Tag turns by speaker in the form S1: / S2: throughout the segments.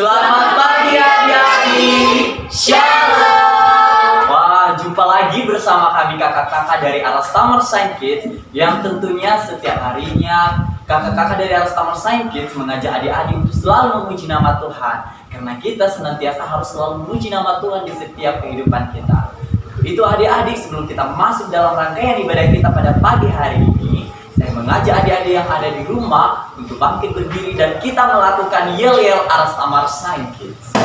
S1: Selamat pagi adik-adik. Shalom. Wah, jumpa lagi bersama kami kakak-kakak dari Alastamar Sign Kids, yang tentunya setiap harinya kakak-kakak dari Alastamar Sign Kids mengajak adik-adik untuk selalu memuji nama Tuhan, karena kita senantiasa harus selalu memuji nama Tuhan di setiap kehidupan kita. Itu adik-adik, sebelum kita masuk dalam rangkaian ibadah kita pada pagi hari ini, saya mengajak adik-adik yang ada di rumah untuk bangkit berdiri dan kita melakukan yel-yel Alastamar Sign Kids.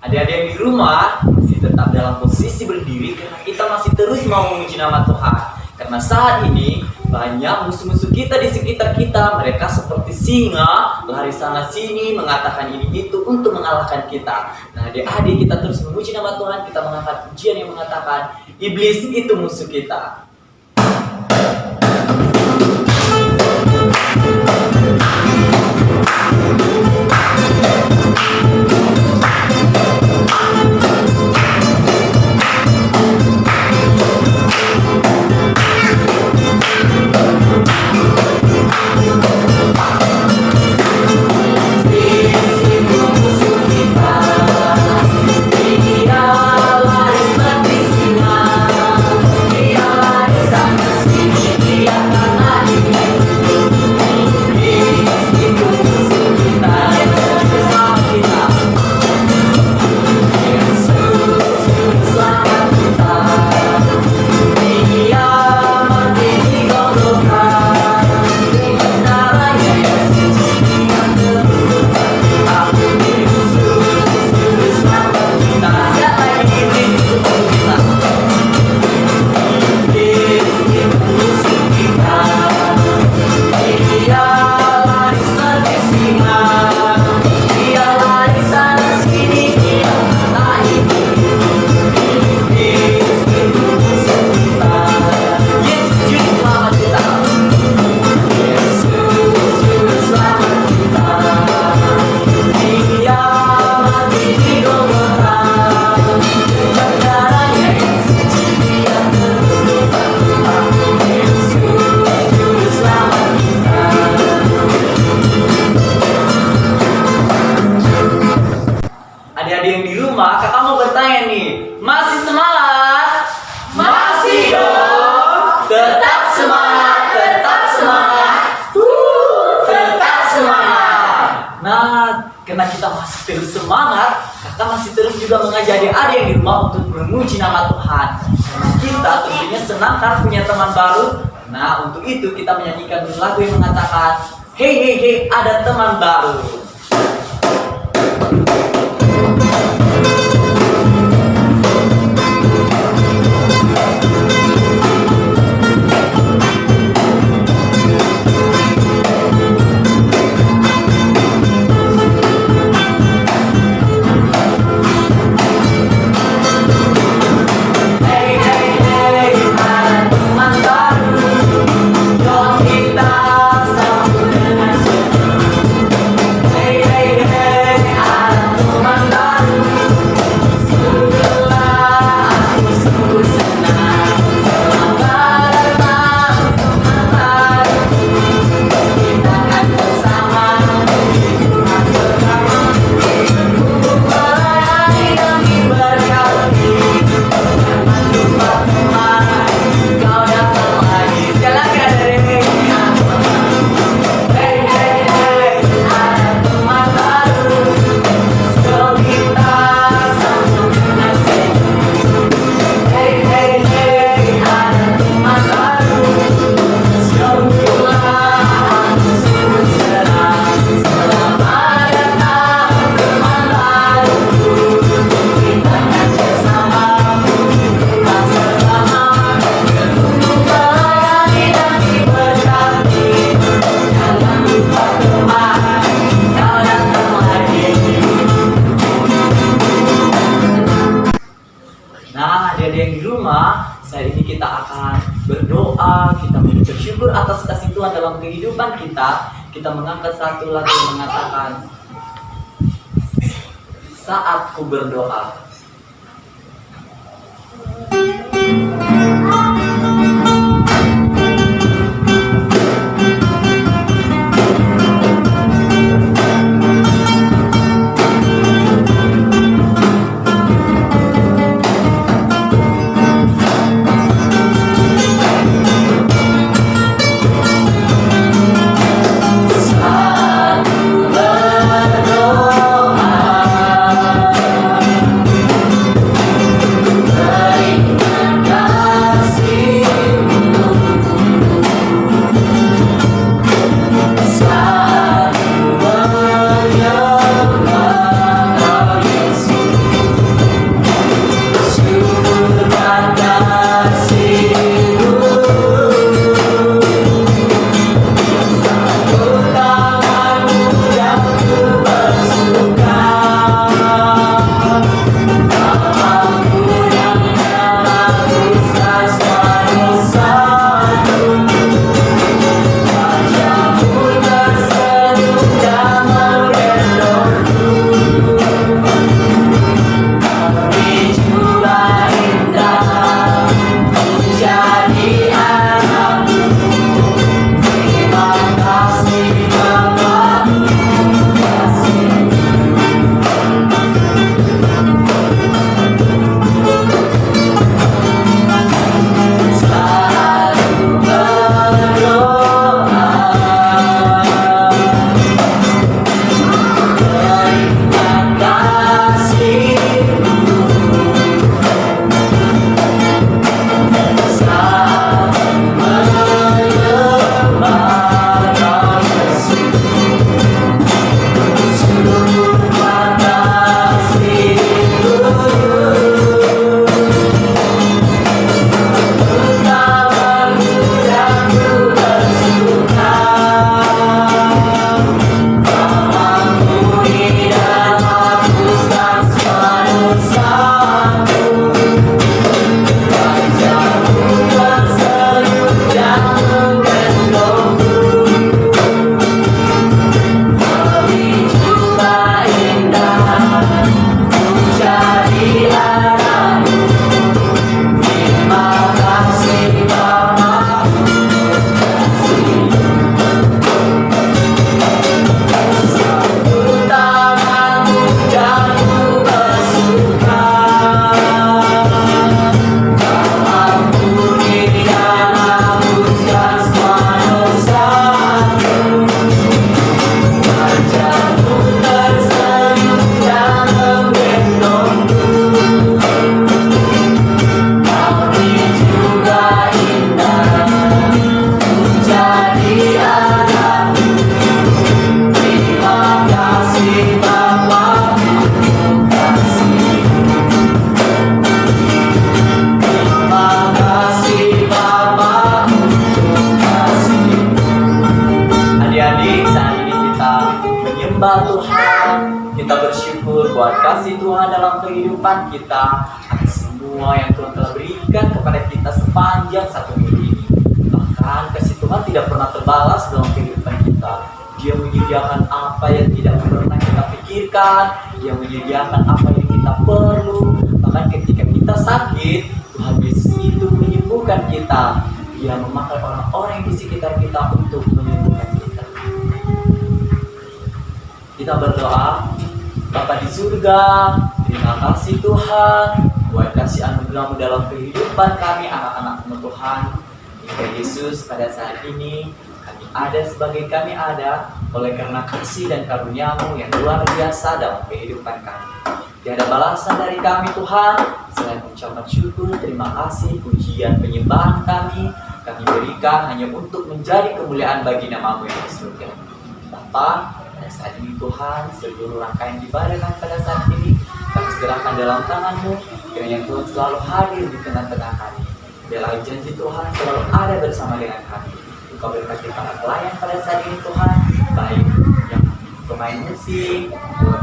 S1: Adik-adik yang di rumah masih tetap dalam posisi berdiri karena kita masih terus mau memuji nama Tuhan. Karena saat ini banyak musuh-musuh kita di sekitar kita. Mereka seperti singa, lari sana sini, mengatakan ini itu untuk mengalahkan kita. Nah adik-adik, kita terus memuji nama Tuhan. Kita mengangkat pujian yang mengatakan iblis itu musuh kita. Adik-adik yang di rumah, kakak mau bertanya nih, masih semangat? Masih dong! Tetap semangat, tetap semangat! Tetap semangat! Nah, karena kita masih terus semangat, kakak masih terus juga mengajak adik-adik yang di rumah untuk memuji nama Tuhan. Karena kita tentunya senang kan punya teman baru. Nah, untuk itu kita menyanyikan lagu yang mengatakan, hey hey hey, ada teman baru. adik-adik yang di rumah, saat ini kita akan berdoa, kita bersyukur atas kasih Tuhan dalam kehidupan kita. Kita mengangkat satu lagu yang mengatakan, saat ku berdoa. Tuhan, kita bersyukur buat kasih Tuhan dalam kehidupan kita, atas semua yang Tuhan telah berikan kepada kita sepanjang satu minggu ini. Bahkan kasih Tuhan tidak pernah terbalas dalam kehidupan kita. Dia menyediakan apa yang tidak pernah kita pikirkan, Dia menyediakan apa yang kita perlu. Bahkan ketika kita sakit, Tuhan Yesus itu menyembuhkan kita. Dia memakai orang-orang di sekitar kita untuk menyembuhkan kita. Kita berdoa, Bapa di surga, terima kasih Tuhan buat kasih anugerah-Mu dalam kehidupan kami anak-anak-Mu Tuhan. Hingga Yesus pada saat ini kami ada sebagai kami ada oleh karena kasih dan karunia-Mu yang luar biasa dalam kehidupan kami. Tiada balasan dari kami Tuhan selain mengucapkan syukur, terima kasih, pujian, penyembahan kami berikan hanya untuk menjadi kemuliaan bagi nama-Mu yang di surga. Bapa, pada saat ini Tuhan, seluruh rangkaian ibadah kami pada saat ini kami serahkan dalam tangan-Mu, kiranya Tuhan selalu hadir di tengah-tengah kami. Biarlah janji Tuhan selalu ada bersama dengan kami. Engkau berkati para pelayan pada saat ini Tuhan, baik yang pemain musik,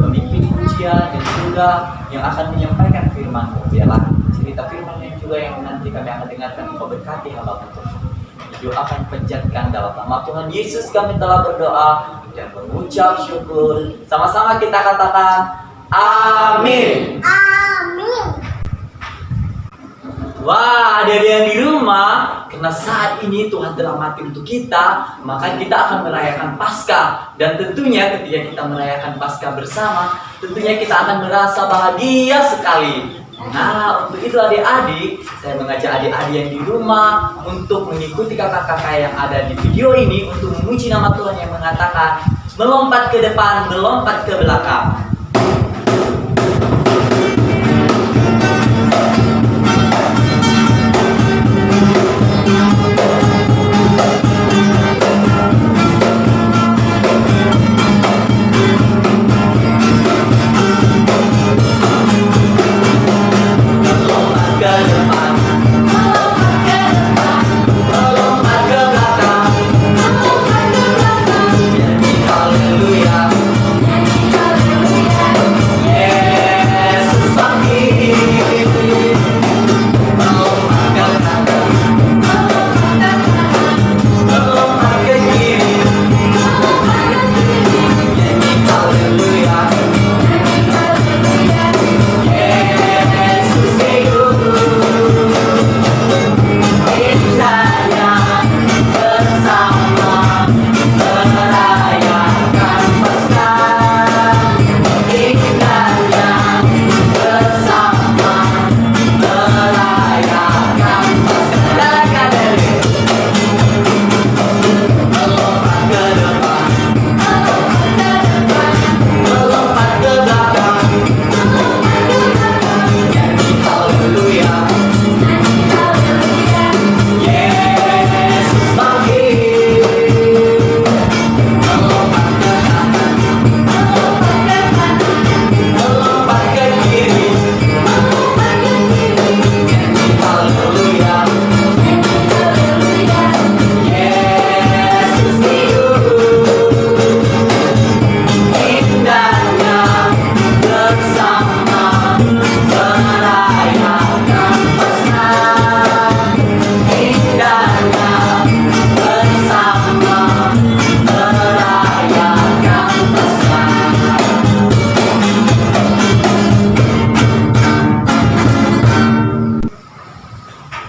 S1: pemimpin pujian, dan juga yang akan menyampaikan firman-Mu. Biarlah cerita cerita firman yang juga yang nanti kami akan dengarkan. Engkau berkati hamba Tuhan. Hidup akan panjatkan dalam nama Tuhan Yesus kami telah berdoa dan mengucap syukur. Sama-sama kita katakan amin.
S2: Amin.
S1: Wah, ada yang di rumah, karena saat ini Tuhan telah mati untuk kita, maka kita akan merayakan Paskah. Dan tentunya ketika kita merayakan Paskah bersama, tentunya kita akan merasa bahagia sekali. Nah, untuk itu adik-adik, saya mengajak adik-adik yang di rumah untuk mengikuti kakak-kakak yang ada di video ini untuk memuji nama Tuhan yang mengatakan, melompat ke depan, melompat ke belakang.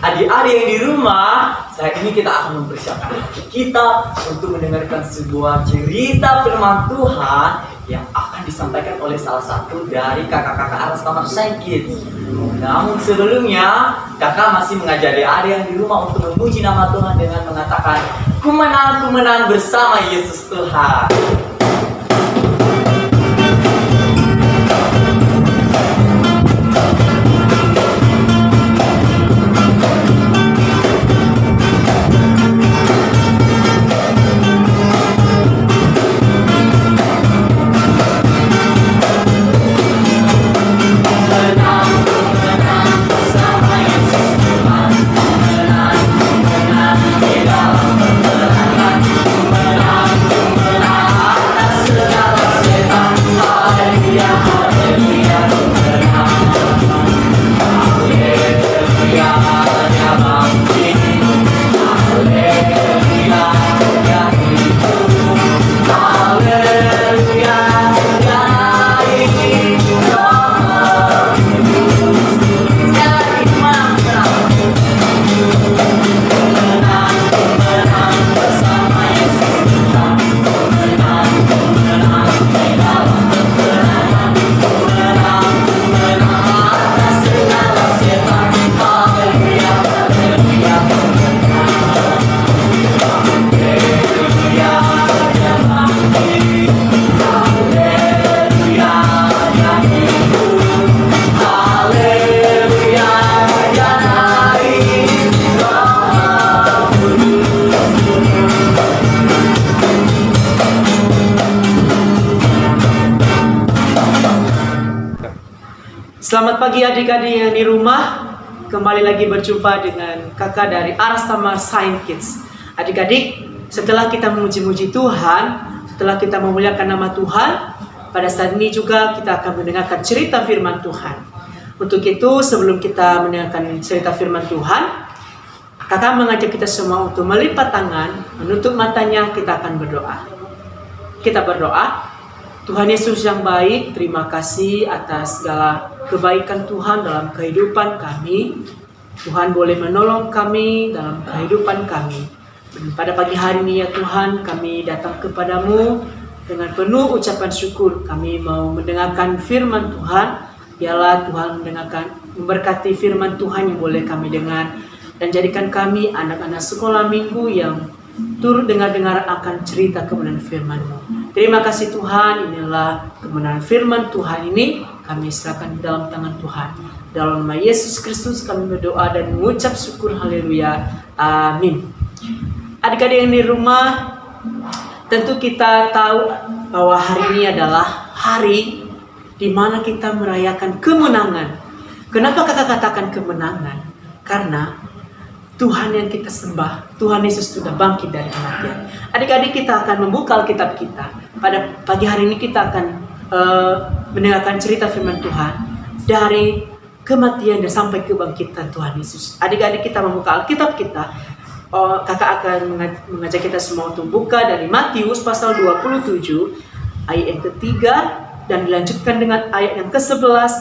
S1: Adik-adik yang di rumah, saat ini kita akan mempersiapkan hati kita untuk mendengarkan sebuah cerita firman Tuhan yang akan disampaikan oleh salah satu dari kakak-kakak Aras Taman Saint Kids. Namun sebelumnya, kakak masih mengajak adik-adik yang di rumah untuk memuji nama Tuhan dengan mengatakan, ku menang bersama Yesus Tuhan.
S3: Selamat pagi adik-adik yang di rumah. Kembali lagi berjumpa dengan kakak dari Aras Taman Saint Kids. Adik-adik, setelah kita memuji-muji Tuhan, setelah kita memuliakan nama Tuhan, pada saat ini juga kita akan mendengarkan cerita firman Tuhan. Untuk itu, sebelum kita mendengarkan cerita firman Tuhan, kakak mengajak kita semua untuk melipat tangan, menutup matanya, kita akan berdoa. Kita berdoa. Tuhan Yesus yang baik, terima kasih atas segala kebaikan Tuhan dalam kehidupan kami. Tuhan boleh menolong kami dalam kehidupan kami. Dan pada pagi hari ini ya Tuhan, kami datang kepadamu dengan penuh ucapan syukur. Kami mau mendengarkan firman Tuhan. Biarlah Tuhan memberkati firman Tuhan yang boleh kami dengar. Dan jadikan kami anak-anak sekolah minggu yang turut dengar-dengar akan cerita kebenaran firman-Mu. Terima kasih Tuhan, inilah kebenaran firman Tuhan ini kami serahkan di dalam tangan Tuhan. Dalam nama Yesus Kristus kami berdoa dan mengucap syukur, haleluya, amin. Adik-adik yang di rumah, tentu kita tahu bahwa hari ini adalah hari di mana kita merayakan kemenangan. Kenapa kakak katakan kemenangan? Karena Tuhan yang kita sembah, Tuhan Yesus sudah bangkit dari kematian. Adik-adik, kita akan membuka Alkitab kita. Pada pagi hari ini kita akan mendengarkan cerita firman Tuhan dari kematian dan sampai kebangkitan Tuhan Yesus. Adik-adik, kita membuka Alkitab kita. Kakak akan mengajak kita semua untuk buka dari Matius pasal 27 ayat yang ketiga, dan dilanjutkan dengan ayat yang ke-11,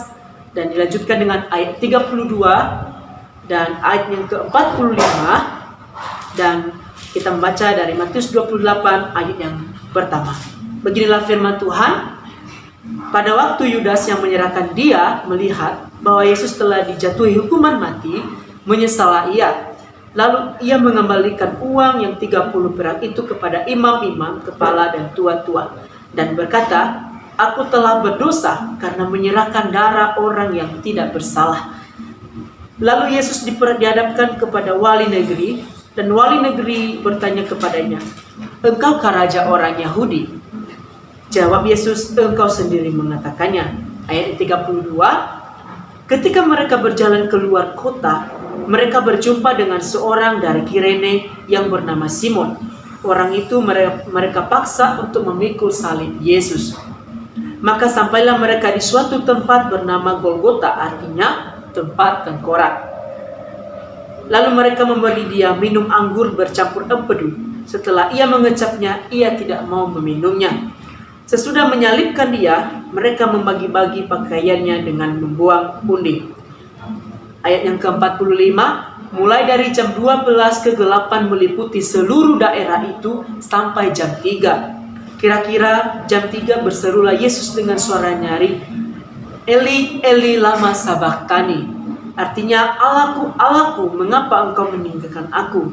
S3: dan dilanjutkan dengan ayat 32 dan ayat yang ke-45, dan kita membaca dari Matius 28 ayat yang pertama. Beginilah firman Tuhan. Pada waktu Yudas yang menyerahkan dia melihat bahwa Yesus telah dijatuhi hukuman mati, menyesallah ia. Lalu ia mengembalikan uang yang 30 perak itu kepada imam-imam, kepala dan tua-tua, dan berkata, "Aku telah berdosa karena menyerahkan darah orang yang tidak bersalah." Lalu Yesus dihadapkan kepada wali negeri, dan wali negeri bertanya kepadanya, "Engkaukah raja orang Yahudi?" Jawab Yesus, "Engkau sendiri mengatakannya." Ayat 32, ketika mereka berjalan keluar kota, mereka berjumpa dengan seorang dari Kirene yang bernama Simon. Orang itu mereka paksa untuk memikul salib Yesus. Maka sampailah mereka di suatu tempat bernama Golgota, artinya tempat tengkorak. Lalu mereka memberi dia minum anggur bercampur empedu. Setelah ia mengecapnya, ia tidak mau meminumnya. Sesudah menyalibkan dia, mereka membagi-bagi pakaiannya dengan membuang pundi. Ayat yang ke-45, mulai dari jam 12 kegelapan meliputi seluruh daerah itu sampai jam 3. Kira-kira jam 3 berserulah Yesus dengan suara nyaring, "Eli, Eli, lama sabachthani." Artinya, "Allahku, Allahku, mengapa engkau meninggalkan aku?"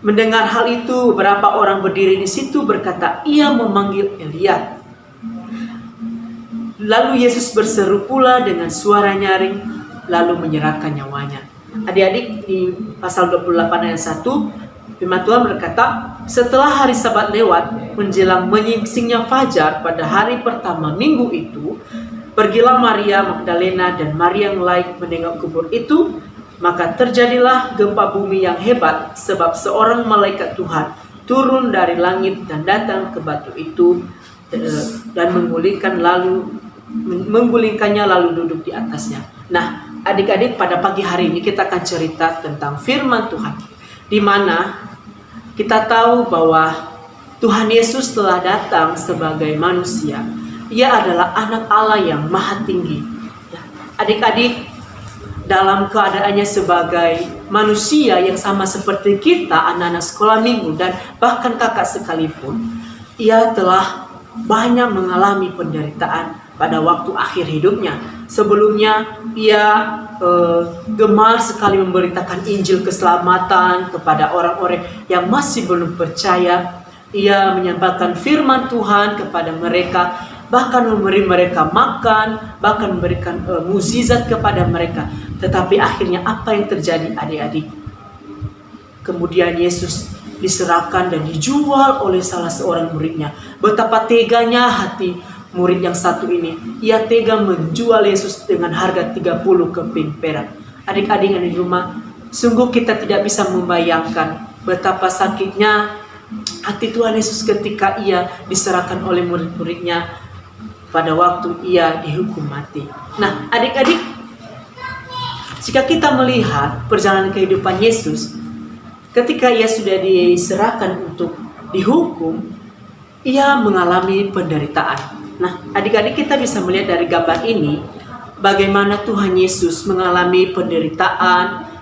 S3: Mendengar hal itu, beberapa orang berdiri di situ berkata, "Ia memanggil Elia." Lalu Yesus berseru pula dengan suara nyaring, lalu menyerahkan nyawanya. Adik-adik, di pasal 28 ayat 1, firman Tuhan berkata, setelah hari Sabat lewat, menjelang menyingsingnya fajar pada hari pertama minggu itu, pergilah Maria Magdalena dan Maria yang lain menengok kubur itu. Maka terjadilah gempa bumi yang hebat, sebab seorang malaikat Tuhan turun dari langit dan datang ke batu itu dan menggulingkannya lalu duduk di atasnya. Nah, adik-adik, pada pagi hari ini kita akan cerita tentang firman Tuhan, di mana kita tahu bahwa Tuhan Yesus telah datang sebagai manusia. Ia adalah anak Allah yang maha tinggi. Adik-adik, dalam keadaannya sebagai manusia yang sama seperti kita, anak-anak sekolah minggu, dan bahkan kakak sekalipun, ia telah banyak mengalami penderitaan pada waktu akhir hidupnya. Sebelumnya, ia gemar sekali memberitakan Injil keselamatan kepada orang-orang yang masih belum percaya. Ia menyampaikan firman Tuhan kepada mereka, bahkan memberi mereka makan, bahkan memberikan mukjizat kepada mereka. Tetapi akhirnya apa yang terjadi, adik-adik? Kemudian Yesus diserahkan dan dijual oleh salah seorang muridnya. Betapa teganya hati murid yang satu ini. Ia tega menjual Yesus dengan harga 30 keping perak. Adik-adik yang di rumah, sungguh kita tidak bisa membayangkan betapa sakitnya hati Tuhan Yesus ketika ia diserahkan oleh murid-muridnya pada waktu ia dihukum mati. Nah, adik-adik, jika kita melihat perjalanan kehidupan Yesus, ketika ia sudah diserahkan untuk dihukum, ia mengalami penderitaan. Nah, adik-adik, kita bisa melihat dari gambar ini bagaimana Tuhan Yesus mengalami penderitaan.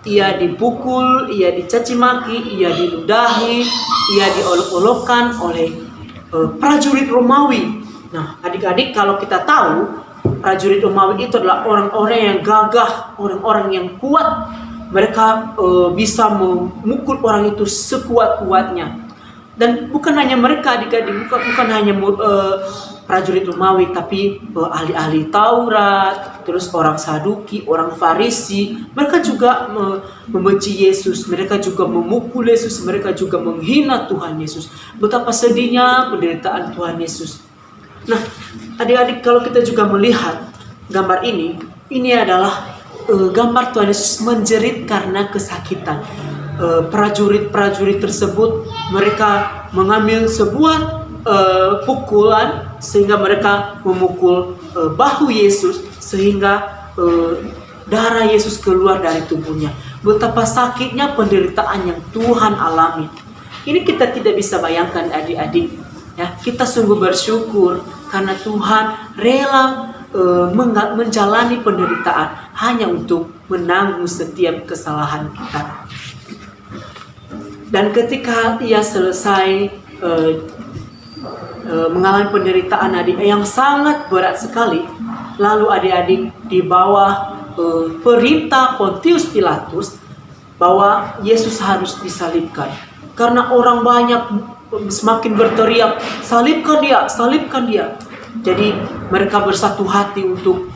S3: Ia dipukul, ia dicaci maki, ia diludahi, ia diolok-olokkan oleh prajurit Romawi. Nah, adik-adik, kalau kita tahu prajurit Romawi itu adalah orang-orang yang gagah, orang-orang yang kuat. Mereka bisa memukul orang itu sekuat-kuatnya. Dan bukan hanya mereka, adik-adik, bukan hanya prajurit Romawi, tapi ahli-ahli Taurat, terus orang Saduki, orang Farisi, mereka juga membenci Yesus, mereka juga memukul Yesus, mereka juga menghina Tuhan Yesus. Betapa sedihnya penderitaan Tuhan Yesus. Nah, adik-adik, kalau kita juga melihat gambar ini adalah gambar Tuhan Yesus menjerit karena kesakitan. Prajurit-prajurit tersebut mereka mengambil sebuah pukulan sehingga mereka memukul bahu Yesus sehingga darah Yesus keluar dari tubuhnya. Betapa sakitnya penderitaan yang Tuhan alami. Ini kita tidak bisa bayangkan, adik-adik. Ya, kita sungguh bersyukur karena Tuhan rela menjalani penderitaan hanya untuk menanggung setiap kesalahan kita. Dan ketika ia selesai mengalami penderitaan yang sangat berat sekali, lalu adik-adik di bawah perintah Pontius Pilatus bahwa Yesus harus disalibkan. Karena orang banyak semakin berteriak, salibkan dia, salibkan dia. Jadi mereka bersatu hati untuk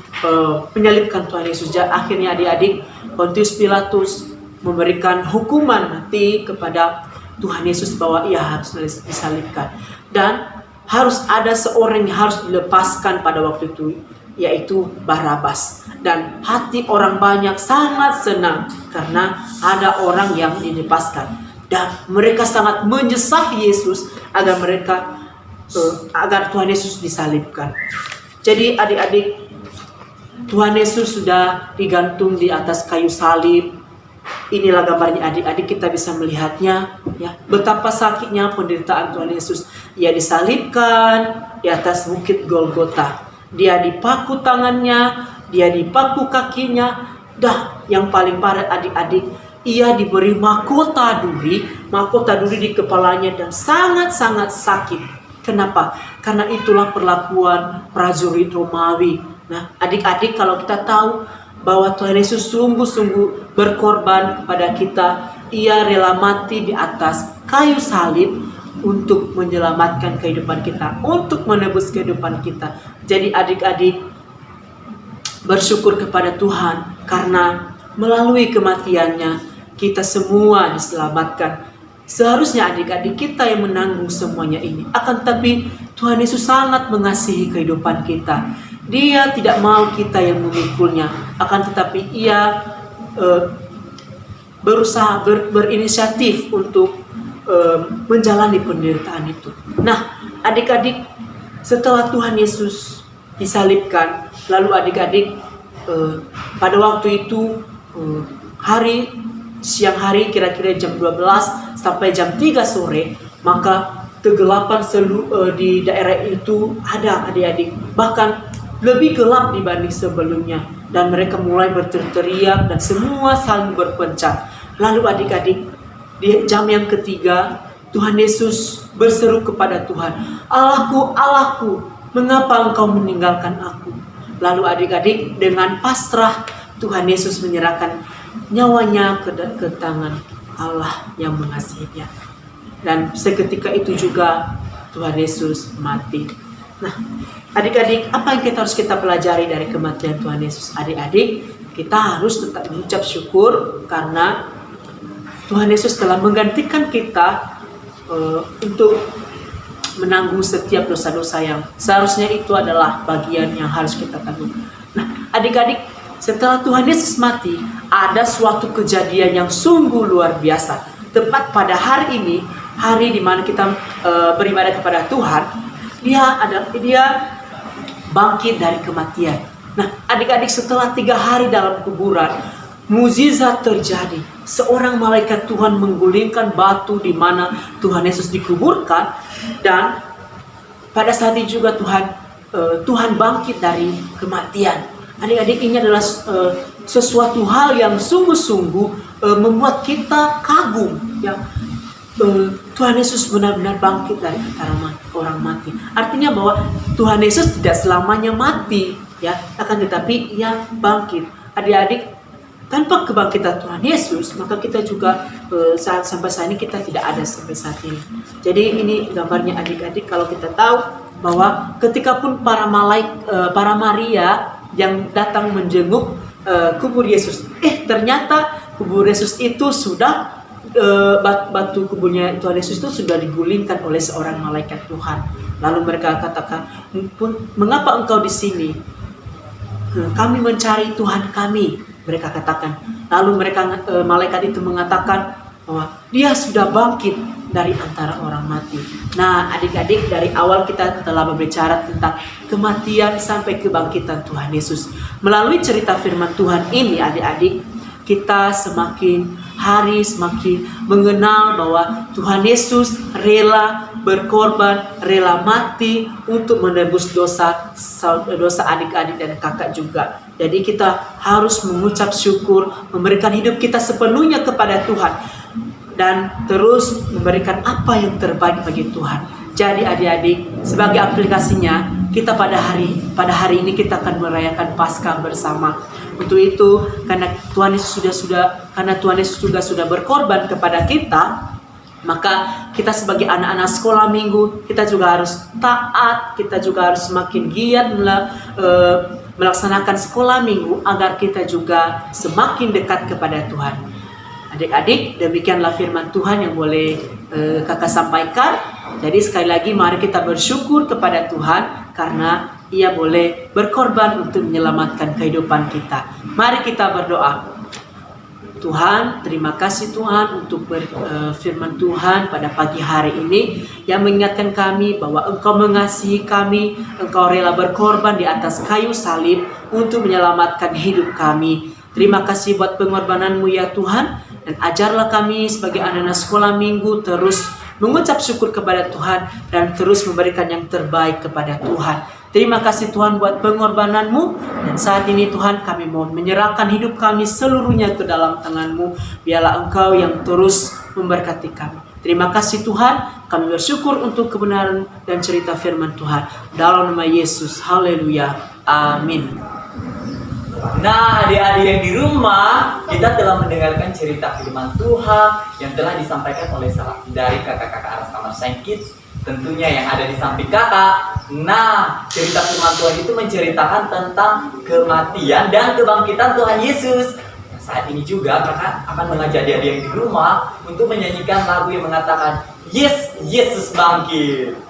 S3: menyalibkan Tuhan Yesus. Akhirnya adik-adik, Pontius Pilatus memberikan hukuman mati kepada Tuhan Yesus bahwa ia harus disalibkan. Dan harus ada seorang yang harus dilepaskan pada waktu itu, yaitu Barabas. Dan hati orang banyak sangat senang karena ada orang yang dilepaskan. Dan mereka sangat menyesak Yesus agar Tuhan Yesus disalibkan. Jadi adik-adik, Tuhan Yesus sudah digantung di atas kayu salib. Inilah gambarnya, adik-adik, kita bisa melihatnya ya, betapa sakitnya penderitaan Tuhan Yesus. Ia disalibkan di atas bukit Golgota. Dia dipaku tangannya, dia dipaku kakinya. Yang paling parah, adik-adik, ia diberi mahkota duri di kepalanya dan sangat-sangat sakit. Kenapa? Karena itulah perlakuan prajurit Romawi. Nah, adik-adik, kalau kita tahu bahwa Tuhan Yesus sungguh-sungguh berkorban kepada kita, ia rela mati di atas kayu salib untuk menyelamatkan kehidupan kita, untuk menebus kehidupan kita. Jadi adik-adik, bersyukur kepada Tuhan karena melalui kematiannya kita semua diselamatkan. Seharusnya adik-adik kita yang menanggung semuanya ini. Akan tetapi Tuhan Yesus sangat mengasihi kehidupan kita. Dia tidak mau kita yang memikulnya. Akan tetapi ia berusaha berinisiatif untuk menjalani penderitaan itu. Nah, adik-adik, setelah Tuhan Yesus disalibkan, lalu adik-adik pada waktu itu siang hari kira-kira jam 12 sampai jam 3 sore, maka kegelapan di daerah itu ada, adik-adik, bahkan lebih gelap dibanding sebelumnya, dan mereka mulai berteriak dan semua saling berpencar. Lalu adik-adik, di jam yang ketiga Tuhan Yesus berseru kepada Tuhan, "Allahku, Allahku, mengapa engkau meninggalkan aku?" Lalu adik-adik, dengan pasrah Tuhan Yesus menyerahkan nyawanya ke tangan Allah yang mengasihinya. Dan seketika itu juga Tuhan Yesus mati. Nah, adik-adik, apa yang kita pelajari dari kematian Tuhan Yesus? Adik-adik, kita harus tetap mengucap syukur karena Tuhan Yesus telah menggantikan kita untuk menanggung setiap dosa-dosa yang seharusnya itu adalah bagian yang harus kita tanggung. Nah, adik-adik, setelah Tuhan Yesus mati, ada suatu kejadian yang sungguh luar biasa. Tepat pada hari ini, hari di mana kita beribadah kepada Tuhan, dia bangkit dari kematian. Nah, adik-adik, setelah 3 hari dalam kuburan, mukjizat terjadi. Seorang malaikat Tuhan menggulingkan batu di mana Tuhan Yesus dikuburkan, dan pada saat itu juga Tuhan bangkit dari kematian. Adik-adik, ini adalah sesuatu hal yang sungguh-sungguh membuat kita kagum, ya. Tuhan Yesus benar-benar bangkit dari antara orang mati. Artinya bahwa Tuhan Yesus tidak selamanya mati, ya, akan tetapi Ia bangkit. Adik-adik, tanpa kebangkitan Tuhan Yesus, maka kita juga sampai saat ini kita tidak ada sampai saat ini. Jadi ini gambarnya adik-adik, kalau kita tahu bahwa ketika pun para Maria yang datang menjenguk kubur Yesus, ternyata kubur Yesus itu sudah batu kuburnya Tuhan Yesus itu sudah digulingkan oleh seorang malaikat Tuhan. Lalu mereka katakan, "Mengapa engkau di sini?" "Kami mencari Tuhan kami," mereka katakan. Lalu malaikat itu mengatakan bahwa Dia sudah bangkit dari antara orang mati. Nah, adik-adik, dari awal kita telah berbicara tentang kematian sampai kebangkitan Tuhan Yesus. Melalui cerita firman Tuhan ini, adik-adik, kita semakin hari semakin mengenal bahwa Tuhan Yesus rela berkorban, rela mati untuk menebus dosa adik-adik dan kakak juga. Jadi kita harus mengucap syukur, memberikan hidup kita sepenuhnya kepada Tuhan, dan terus memberikan apa yang terbaik bagi Tuhan. Jadi adik-adik, sebagai aplikasinya, kita pada hari ini kita akan merayakan Paskah bersama. Untuk itu, karena Tuhan Yesus juga sudah berkorban kepada kita, maka kita sebagai anak-anak sekolah minggu, kita juga harus taat, kita juga harus semakin giat melaksanakan sekolah minggu agar kita juga semakin dekat kepada Tuhan. Adik-adik, demikianlah firman Tuhan yang boleh kakak sampaikan. Jadi sekali lagi, mari kita bersyukur kepada Tuhan karena Ia boleh berkorban untuk menyelamatkan kehidupan kita. Mari kita berdoa. Tuhan, terima kasih Tuhan untuk firman Tuhan pada pagi hari ini yang mengingatkan kami bahwa Engkau mengasihi kami, Engkau rela berkorban di atas kayu salib untuk menyelamatkan hidup kami. Terima kasih buat pengorbanan-Mu ya Tuhan, dan ajarlah kami sebagai anak-anak sekolah minggu terus mengucap syukur kepada Tuhan dan terus memberikan yang terbaik kepada Tuhan. Terima kasih Tuhan buat pengorbanan-Mu, dan saat ini Tuhan kami mau menyerahkan hidup kami seluruhnya ke dalam tangan-Mu. Biarlah Engkau yang terus memberkati kami. Terima kasih Tuhan, kami bersyukur untuk kebenaran dan cerita firman Tuhan. Dalam nama Yesus, haleluya, amin.
S1: Nah, adik-adik yang di rumah, kita telah mendengarkan cerita firman Tuhan yang telah disampaikan oleh dari kakak-kakak Aras Tamar Saint Kids, tentunya yang ada di samping kakak. Nah, cerita firman Tuhan itu menceritakan tentang kematian dan kebangkitan Tuhan Yesus. Nah, saat ini juga kakak akan mengajak adik-adik yang di rumah untuk menyanyikan lagu yang mengatakan, "Yes, Yesus bangkit."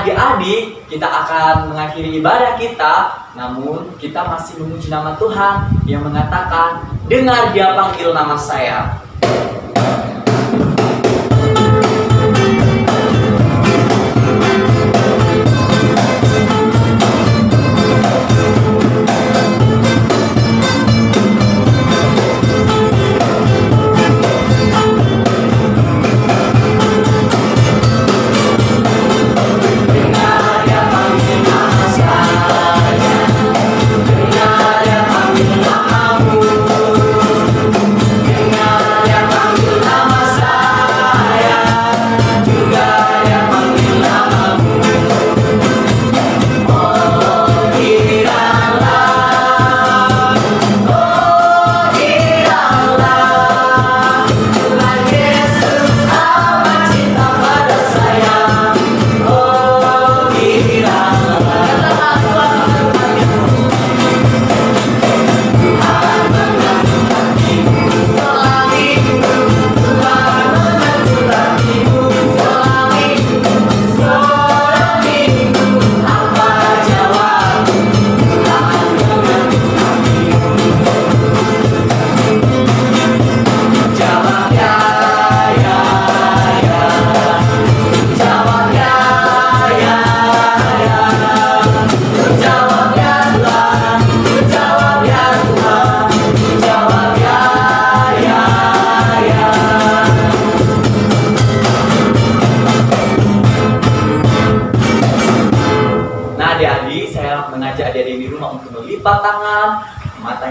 S1: Adik-adik, kita akan mengakhiri ibadah kita, namun kita masih memuji nama Tuhan yang mengatakan, "Dengar Dia panggil nama saya."
S2: Dengar Dia panggil nama saya.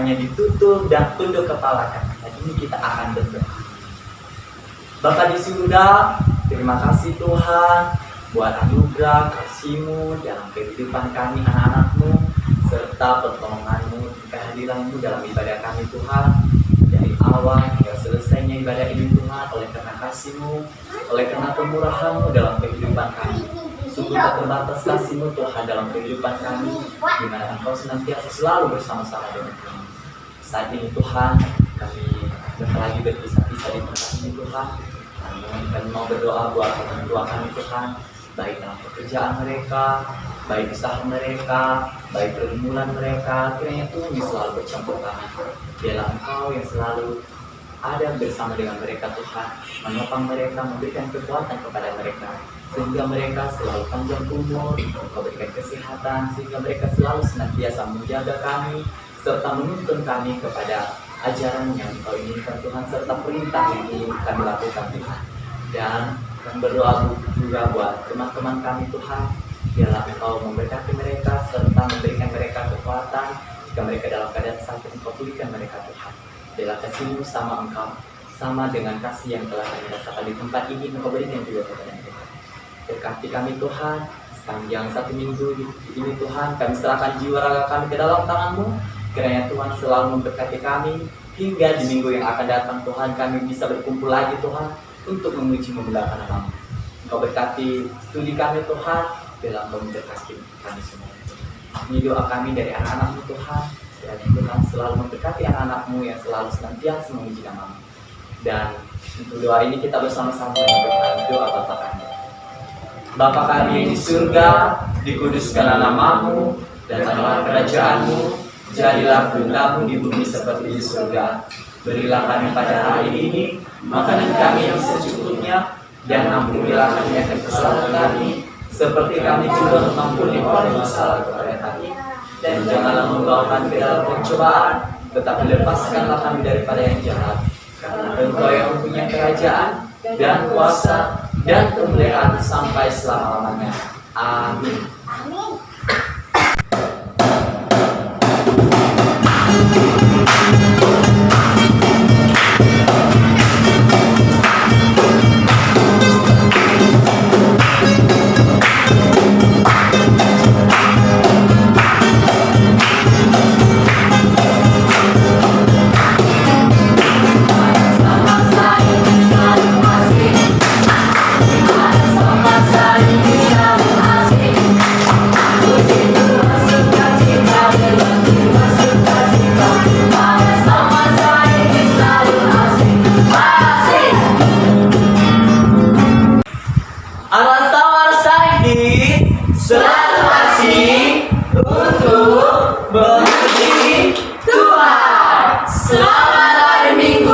S1: semuanya ditutup dan tunduk kepala kami. Dan ini kita akan berdoa. Bapa di surga, terima kasih Tuhan buat anugerah kasih-Mu dalam kehidupan kami anak-anak-Mu, serta pertolongan-Mu, kehadiran-Mu dalam ibadah kami Tuhan. Dari awal hingga selesainya ibadah ini Tuhan, oleh karena kasih-Mu, oleh karena kemurahan-Mu dalam kehidupan kami. Sungguh tak terbatas kasih-Mu Tuhan dalam kehidupan kami, di mana Engkau senantiasa selalu bersama-sama dengan kami. Saat ini Tuhan, kami bentar lagi berpisah-pisah di tempat ini Tuhan. Kami mau berdoa buat orang tua kami Tuhan, baik dalam pekerjaan mereka, baik usaha mereka, baik pergumulan mereka. Kiranya Tuhan selalu bercampur tangan. Biarlah Engkau yang selalu ada bersama dengan mereka Tuhan, menopang mereka, memberikan kekuatan kepada mereka, sehingga mereka selalu panjang umur, Engkau berikan kesehatan, sehingga mereka selalu senantiasa menjaga kami, serta menuntun kami kepada ajaran yang Engkau inginkan Tuhan, serta perintah yang ingin kami lakukan Tuhan. Dan kami berdoa juga buat teman-teman kami Tuhan, biarlah Engkau memberkati mereka, serta memberikan mereka kekuatan, jika mereka dalam keadaan sakit, Engkau pulihkan mereka Tuhan. Biarlah kasih-Mu sama Engkau, sama dengan kasih yang telah kami rasakan di tempat ini, Engkau berikan juga kepada mereka. Berkati kami Tuhan, sepanjang 1 minggu ini Tuhan, kami serahkan jiwa raga kami ke dalam tangan-Mu. Kiranya Tuhan selalu memberkati kami, hingga di minggu yang akan datang Tuhan, kami bisa berkumpul lagi Tuhan, untuk memuji memuliakan nama-Mu. Engkau berkati studi kami Tuhan, biarlah Engkau memberkati kami semua. Ini doa kami dari anak-anak-Mu Tuhan, kiranya Tuhan selalu memberkati anak-anak-Mu yang selalu senantiasa memuji nama-Mu. Dan untuk doa ini kita bersama-sama mendoakan doa Bapa kami. Bapa kami di surga, dikuduskanlah nama-Mu, datanglah kerajaan-Mu, jadilah kehendak-Mu di bumi seperti di surga. Berilah kami pada hari ini makanan kami yang secukupnya, dan ampunilah kami akan kesalahan kami, seperti kami juga mengampuni orang yang salah kepada kami. Dan janganlah membawa kami ke dalam pencobaan, tetapi lepaskanlah kami daripada yang jahat. Karena Engkau yang mempunyai kerajaan dan kuasa dan kemuliaan sampai selama-lamanya. Amin. Aras Tawar Saintkits selalu asik untuk memuji Tuhan. Selamat hari Minggu.